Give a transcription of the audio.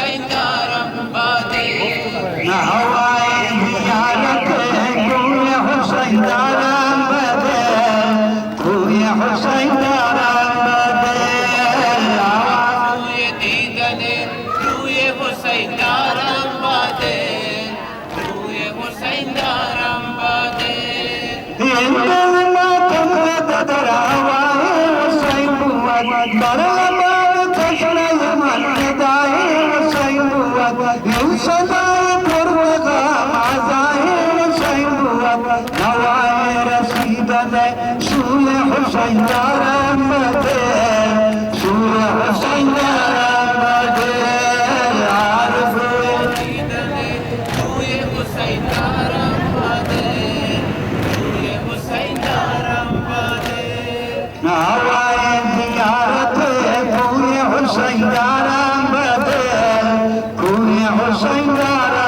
हुसैन दारम बादे हवाए जियारत कोई हुसैन दारम बादे कोई हुसैन दारम बादे रूए दीदने रूए हुसैन दारम बादे रूए हुसैन दारम बादे दीदने रूए हुसैन दारम बादे रूए हुसैन दारम बादे हवाए जियारत कोई हुसैन दारम बदे कोई हुसैन दारम